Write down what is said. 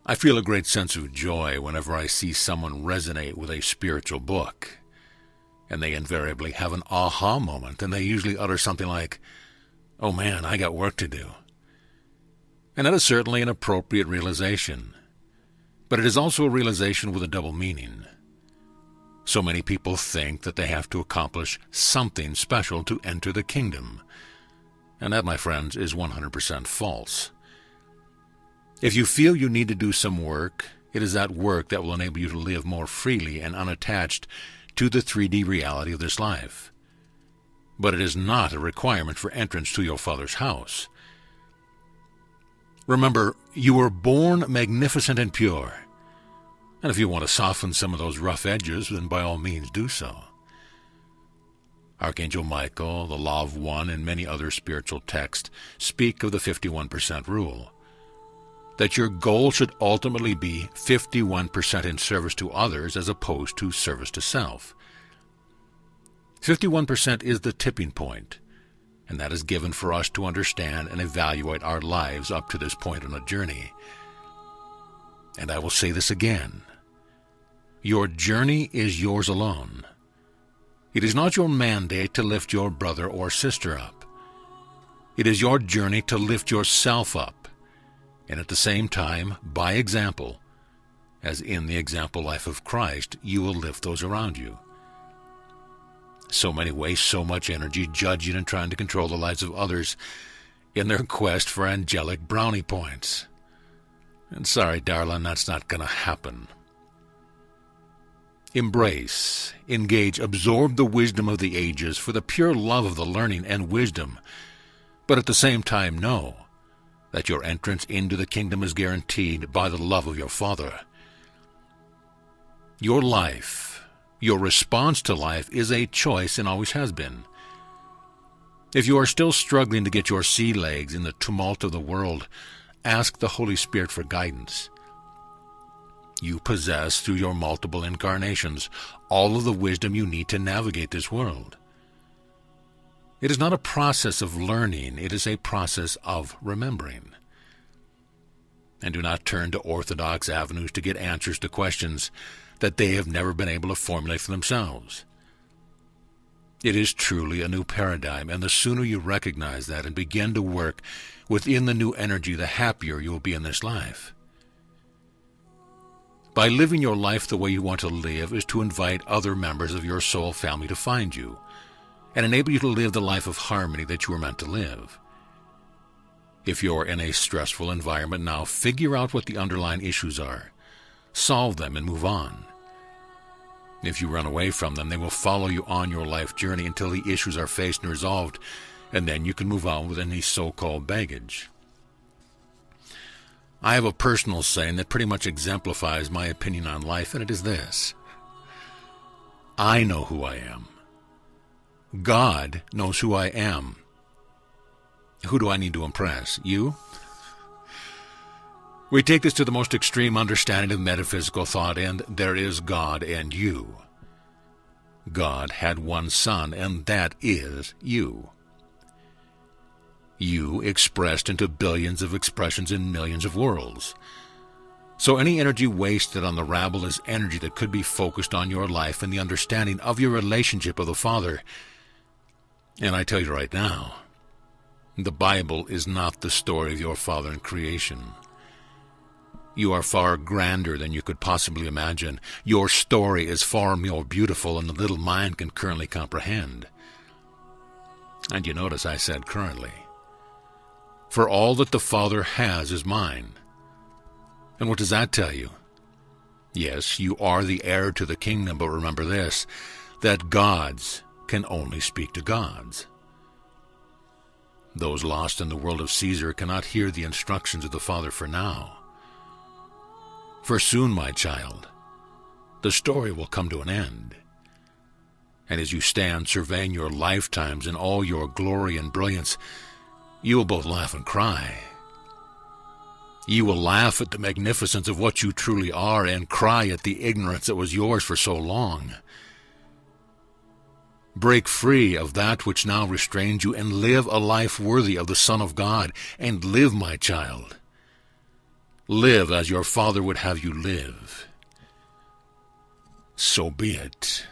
I feel a great sense of joy whenever I see someone resonate with a spiritual book, and they invariably have an aha moment, and they usually utter something like, "Oh man, I got work to do." And that is certainly an appropriate realization, but it is also a realization with a double meaning. So many people think that they have to accomplish something special to enter the kingdom, and that, my friends, is 100% false. If you feel you need to do some work, it is that work that will enable you to live more freely and unattached to the 3D reality of this life. But it is not a requirement for entrance to your Father's house. Remember, you were born magnificent and pure, and if you want to soften some of those rough edges, then by all means do so. Archangel Michael, the Law of One, and many other spiritual texts speak of the 51% rule, that your goal should ultimately be 51% in service to others as opposed to service to self. 51% is the tipping point, and that is given for us to understand and evaluate our lives up to this point on a journey. And I will say this again. Your journey is yours alone. It is not your mandate to lift your brother or sister up. It is your journey to lift yourself up, and at the same time, by example, as in the example life of Christ, you will lift those around you. So many waste so much energy judging and trying to control the lives of others in their quest for angelic brownie points. And sorry, darling, that's not going to happen. Embrace, engage, absorb the wisdom of the ages for the pure love of the learning and wisdom, but at the same time know that your entrance into the kingdom is guaranteed by the love of your Father. Your life, your response to life, is a choice and always has been. If you are still struggling to get your sea legs in the tumult of the world, ask the Holy Spirit for guidance. You possess, through your multiple incarnations, all of the wisdom you need to navigate this world. It is not a process of learning, it is a process of remembering. And do not turn to orthodox avenues to get answers to questions that they have never been able to formulate for themselves. It is truly a new paradigm, and the sooner you recognize that and begin to work within the new energy, the happier you will be in this life. By living your life the way you want to live is to invite other members of your soul family to find you and enable you to live the life of harmony that you were meant to live. If you're in a stressful environment now, figure out what the underlying issues are, solve them, and move on. If you run away from them, they will follow you on your life journey until the issues are faced and resolved, and then you can move on with any so-called baggage. I have a personal saying that pretty much exemplifies my opinion on life, and it is this: I know who I am. God knows who I am. Who do I need to impress? You? We take this to the most extreme understanding of metaphysical thought, and there is God and you. God had one Son, and that is you. You expressed into billions of expressions in millions of worlds. So any energy wasted on the rabble is energy that could be focused on your life and the understanding of your relationship with the Father. And I tell you right now, the Bible is not the story of your Father in creation. You are far grander than you could possibly imagine. Your story is far more beautiful than the little mind can currently comprehend. And you notice I said currently. For all that the Father has is mine. And what does that tell you? Yes, you are the heir to the kingdom, but remember this, that gods can only speak to gods. Those lost in the world of Caesar cannot hear the instructions of the Father for now. For soon, my child, the story will come to an end. And as you stand surveying your lifetimes in all your glory and brilliance, you will both laugh and cry. You will laugh at the magnificence of what you truly are and cry at the ignorance that was yours for so long. Break free of that which now restrains you and live a life worthy of the Son of God, and live, my child. Live as your Father would have you live. So be it.